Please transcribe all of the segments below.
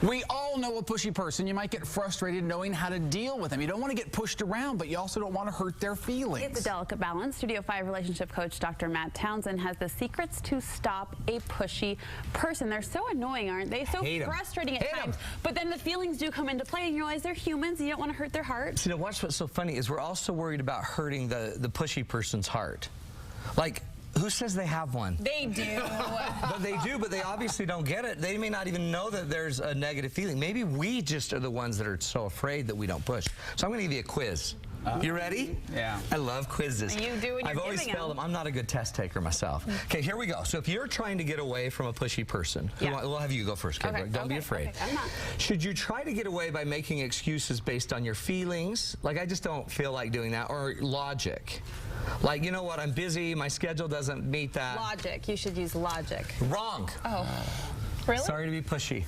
We all know a pushy person. You might get frustrated knowing how to deal with them. You don't want to get pushed around, but you also don't want to hurt their feelings. It's a delicate balance. Studio 5 relationship coach Dr. Matt Townsend has the secrets to stop a pushy person. They're so annoying, aren't they? So frustrating at times. But then the feelings do come into play, and you realize they're humans. And you don't want to hurt their heart. See, now watch what's so funny is we're also worried about hurting the pushy person's heart. Like, who says they have one? They do. But they do, but they obviously don't get it. They may not even know that there's a negative feeling. Maybe we just are the ones that are so afraid that we don't push. So I'm going to give you a quiz. You ready? Yeah. I love quizzes. You do when you're I've always failed them. I'm not a good test taker myself. Okay, here we go. So if you're trying to get away from a pushy person, we'll have you go first, okay? Don't be afraid. Okay, I'm not. Should you try to get away by making excuses based on your feelings? Like, I just don't feel like doing that. Or logic? Like, you know what, I'm busy, my schedule doesn't meet that. Logic. You should use logic. Wrong. Oh. Really? Sorry to be pushy.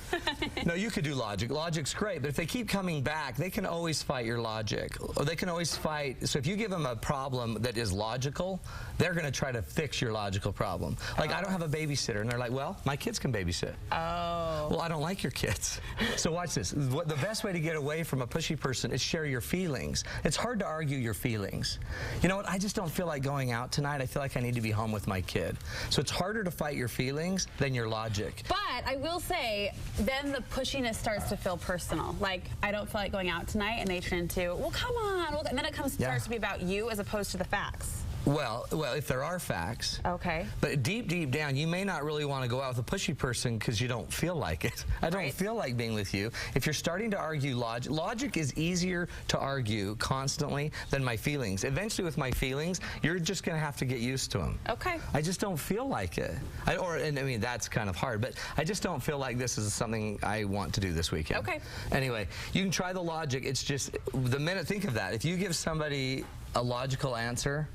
No, you could do logic. Logic's great, but if they keep coming back, they can always fight your logic. Or they can always fight. So if you give them a problem that is logical, they're going to try to fix your logical problem. Like, I don't have a babysitter. And they're like, well, my kids can babysit. Oh. Well, I don't like your kids. So watch this. The best way to get away from a pushy person is share your feelings. It's hard to argue your feelings. You know what? I just don't feel like going out tonight. I feel like I need to be home with my kid. So it's harder to fight your feelings than your logic. But I will say, then the pushiness starts to feel personal. Like, I don't feel like going out tonight, and they turn into, well, come on. And then it starts to be about you as opposed to the facts. Well, if there are facts. Okay. But deep down, you may not really want to go out with a pushy person because you don't feel like it. I don't feel like being with you. If you're starting to argue logic is easier to argue constantly than my feelings. Eventually, with my feelings, you're just going to have to get used to them. Okay. I just don't feel like it. I mean, that's kind of hard, but I just don't feel like this is something I want to do this weekend. Okay. Anyway, you can try the logic. It's just, the minute, think of that. If you give somebody a logical answer,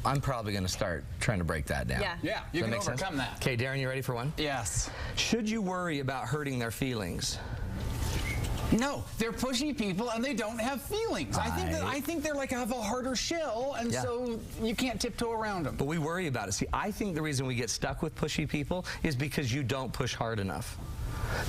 I'm probably going to start trying to break that down. Yeah, you can overcome that. Okay, Darren, you ready for one? Yes. Should you worry about hurting their feelings? No, they're pushy people and they don't have feelings. I think they're like have a harder shell, and so you can't tiptoe around them. But we worry about it. See, I think the reason we get stuck with pushy people is because you don't push hard enough.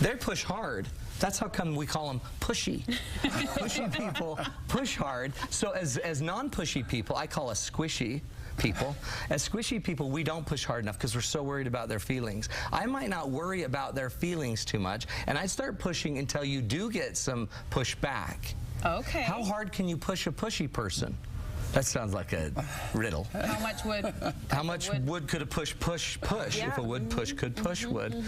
They push hard. That's how come we call them pushy. Pushy people push hard. So as non-pushy people, I call us squishy people. As squishy people, we don't push hard enough because we're so worried about their feelings. I might not worry about their feelings too much, and I'd start pushing until you do get some pushback. Okay. How hard can you push a pushy person? That sounds like a riddle. How much wood? How much wood could a push? Yeah. If a wood push could push wood.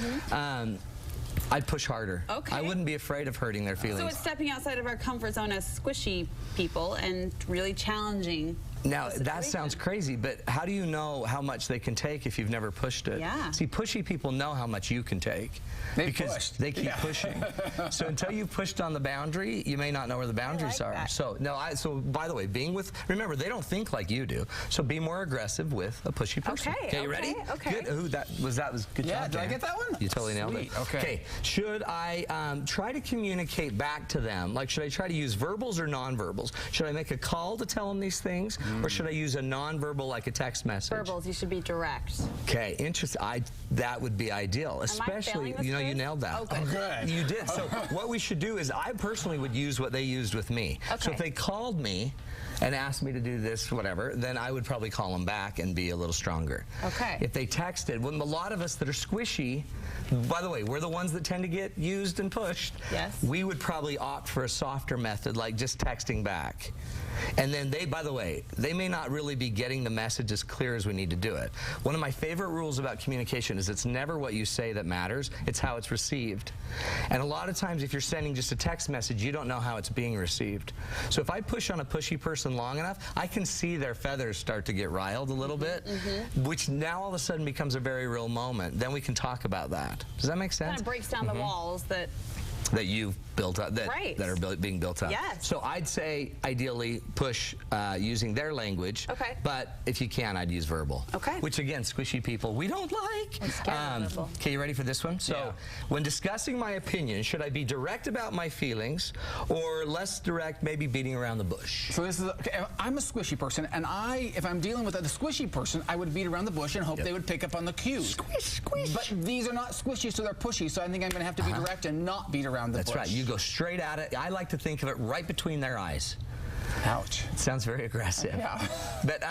I'd push harder. Okay. I wouldn't be afraid of hurting their feelings. So it's stepping outside of our comfort zone as squishy people and really challenging. Now, that sounds crazy, but how do you know how much they can take if you've never pushed it? Yeah. See, pushy people know how much you can take because they keep pushing. So until you've pushed on the boundary, you may not know where the boundaries are. So, so by the way, remember, they don't think like you do. So be more aggressive with a pushy person. Okay, you ready? Okay. Good. Ooh, that was good job. Did I get that one? You totally nailed it. Okay. Should I try to communicate back to them? Like, should I try to use verbals or nonverbals? Should I make a call to tell them these things? Or should I use a nonverbal like a text message? Verbals, you should be direct. Okay, interesting. That would be ideal, especially, you know, you nailed that. Oh, good. You did. So what we should do is I personally would use what they used with me. Okay. So if they called me and asked me to do this, whatever, then I would probably call them back and be a little stronger. Okay. If they texted, well, a lot of us that are squishy, by the way, we're the ones that tend to get used and pushed. Yes. We would probably opt for a softer method, like just texting back. And then by the way, they may not really be getting the message as clear as we need to do it. One of my favorite rules about communication is it's never what you say that matters, it's how it's received. And a lot of times if you're sending just a text message, you don't know how it's being received. So if I push on a pushy person long enough, I can see their feathers start to get riled a little bit, which now all of a sudden becomes a very real moment. Then we can talk about that. Does that make sense? Kind of breaks down the walls that you've built up, that are being built up. Yes. So I'd say ideally push using their language. Okay. But if you can, I'd use verbal. Okay. Which again, squishy people we don't like. Okay, you ready for this one? So when discussing my opinion, should I be direct about my feelings or less direct, maybe beating around the bush? So this is I'm a squishy person, and if I'm dealing with a squishy person, I would beat around the bush and hope they would pick up on the cues. Squish, squish. But these are not squishy, so they're pushy. So I think I'm going to have to be direct and not beat around the bush. That's right. You go straight at it. I like to think of it right between their eyes. Ouch. It sounds very aggressive. Yeah. But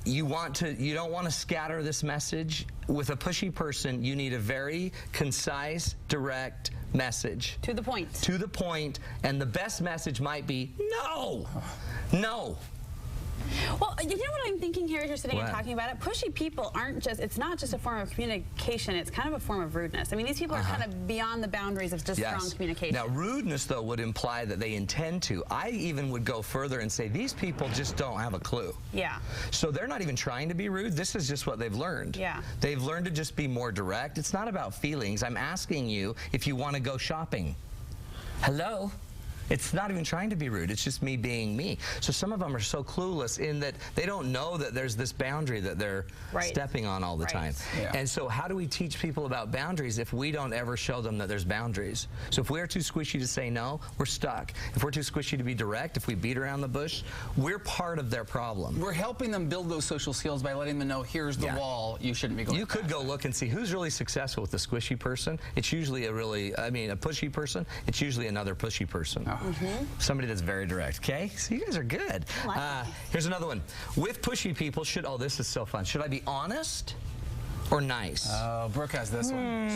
you don't want to scatter this message. With a pushy person, you need a very concise, direct message. To the point. To the point, and the best message might be no. No. Well, you know what I'm thinking here as you're sitting and talking about it? Pushy people aren't just, it's not just a form of communication, it's kind of a form of rudeness. I mean, these people are kind of beyond the boundaries of just strong communication. Now, rudeness, though, would imply that they intend to. I even would go further and say these people just don't have a clue. Yeah. So they're not even trying to be rude. This is just what they've learned. Yeah. They've learned to just be more direct. It's not about feelings. I'm asking you if you want to go shopping. Hello? It's not even trying to be rude. It's just me being me. So some of them are so clueless in that they don't know that there's this boundary that they're stepping on all the time. Yeah. And so how do we teach people about boundaries if we don't ever show them that there's boundaries? So if we're too squishy to say no, we're stuck. If we're too squishy to be direct, if we beat around the bush, we're part of their problem. We're helping them build those social skills by letting them know, here's the wall, you shouldn't be going You could go look and see who's really successful with the squishy person. It's usually a pushy person. It's usually another pushy person. Somebody that's very direct. Okay, so you guys are good. Here's another one. With pushy people, this is so fun. Should I be honest or nice? Oh, Brooke has this one.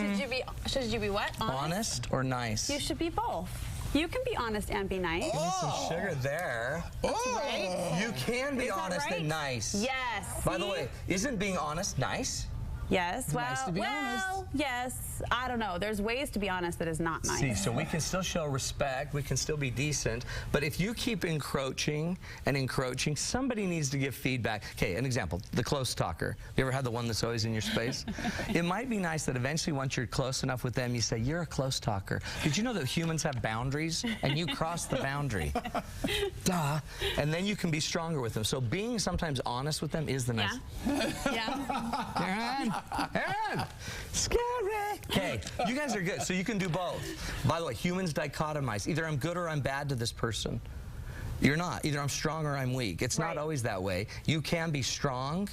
Should you be what? Honest or nice? You should be both. You can be honest and be nice. Give me some sugar there. That's right. You can be honest and nice. Yes. By the way, isn't being honest nice? Yes. Well, nice to be honest. Yes. I don't know. There's ways to be honest that is not nice. See, so we can still show respect. We can still be decent. But if you keep encroaching and encroaching, somebody needs to give feedback. Okay, an example, the close talker. You ever had the one that's always in your space? It might be nice that eventually once you're close enough with them, you say, you're a close talker. Did you know that humans have boundaries? And you cross the boundary. Duh. And then you can be stronger with them. So being sometimes honest with them is the nice. Yeah. Aaron! Scary! Okay, you guys are good, so you can do both. By the way, humans dichotomize. Either I'm good or I'm bad to this person. You're not. Either I'm strong or I'm weak. It's not always that way. You can be strong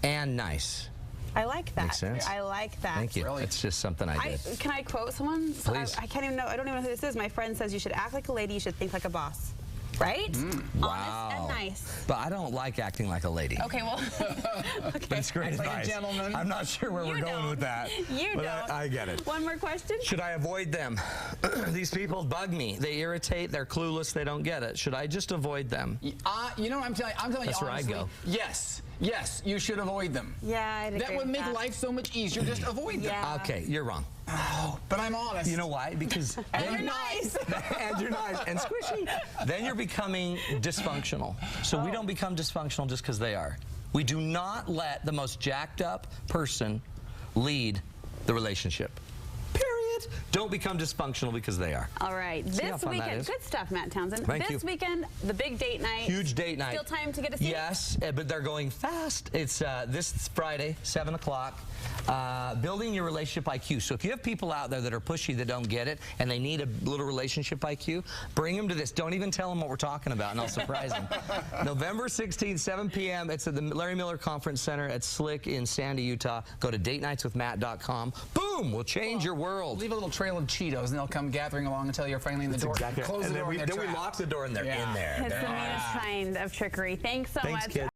and nice. I like that. Makes sense? I like that. Thank you. It's just something I did. Can I quote someone? Please. I can't even know. I don't even know who this is. My friend says you should act like a lady, you should think like a boss. Right? Wow. Honest and nice. But I don't like acting like a lady. Okay, well. That's great advice. Like a gentleman. I'm not sure where we're going with that. But I get it. One more question? Should I avoid them? These people bug me. They irritate. They're clueless. They don't get it. Should I just avoid them? You know what I'm telling you? That's you where honestly. I go. Yes. Yes, you should avoid them. Yeah, I'd agree that would with make life so much easier. Just avoid them. Yeah. Okay, you're wrong. Oh, but I'm honest. You know why? Because and you're nice. And you're nice and squishy. Then you're becoming dysfunctional. So we don't become dysfunctional just because they are. We do not let the most jacked up person lead the relationship. Period. Don't become dysfunctional because they are. All right. This weekend, good stuff, Matt Townsend. Thank you. This weekend, the big date night. Huge date night. Still time to get a seat? Yes, but they're going fast. It's this Friday, 7 o'clock. Building your relationship IQ. So if you have people out there that are pushy that don't get it and they need a little relationship IQ, bring them to this. Don't even tell them what we're talking about and I'll surprise them. November 16th, 7 p.m. It's at the Larry Miller Conference Center at Slick in Sandy, Utah. Go to datenightswithmatt.com. Boom! We'll change your world. Leave a little trail of Cheetos and they'll come gathering along until you're finally in the door. Exactly. Close the door then we lock the door and they're in there. It's the meanest kind of trickery. Thanks so much. Kid.